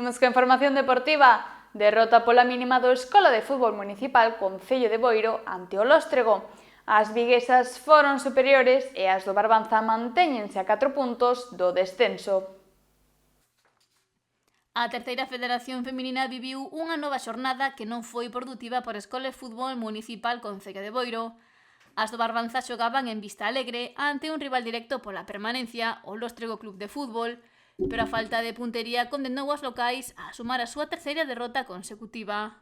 Imos coa información deportiva. Derrota pola mínima do Escola de Fútbol Municipal Concello de Boiro ante o Lóstrego. As viguesas foron superiores e as do Barbanza mantéñense a 4 puntos do descenso. A terceira federación feminina viviu unha nova xornada que non foi produtiva por Escola de Fútbol Municipal Concello de Boiro. As do Barbanza xogaban en Vista Alegre ante un rival directo pola permanencia, o Lóstrego Club de Fútbol, pero a falta de puntería condenou as locais a sumar a súa terceira derrota consecutiva.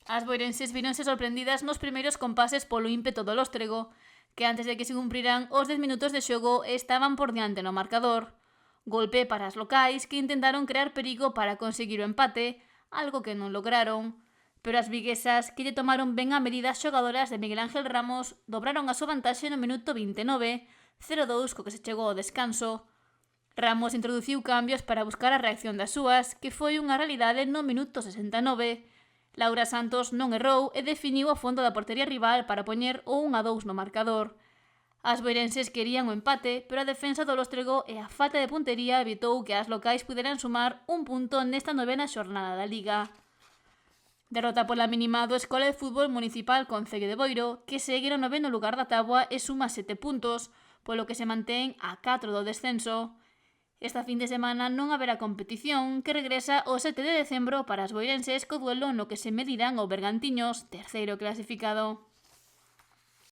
As boirenses vironse sorprendidas nos primeiros compases polo ímpeto do Lóstrego, que antes de que se cumpriran os 10 minutos de xogo estaban por diante no marcador. Golpe para as locais que intentaron crear perigo para conseguir o empate, algo que non lograron. Pero as viguesas, que lle tomaron ben a medida as xogadoras de Miguel Ángel Ramos, dobraron a súa vantaxe no minuto 29, 0-2 co que se chegou ao descanso. Ramos introduciu cambios para buscar a reacción das súas, que foi unha realidade no minuto 69. Laura Santos non errou e definiu a fondo da portería rival para poñer o 1-2 no marcador. As boirenses querían o empate, pero a defensa do Lóstrego e a falta de puntería evitou que as locais puderan sumar un punto nesta novena xornada da Liga. Derrota pola mínima do Escola de Fútbol Municipal Concello de Boiro, que segue no noveno lugar da táboa e suma 7 puntos, polo que se mantén a 4 do descenso. Esta fin de semana non haberá competición, que regresa o 7 de decembro para as boirenses co duelo no que se medirán o Bergantiños, terceiro clasificado.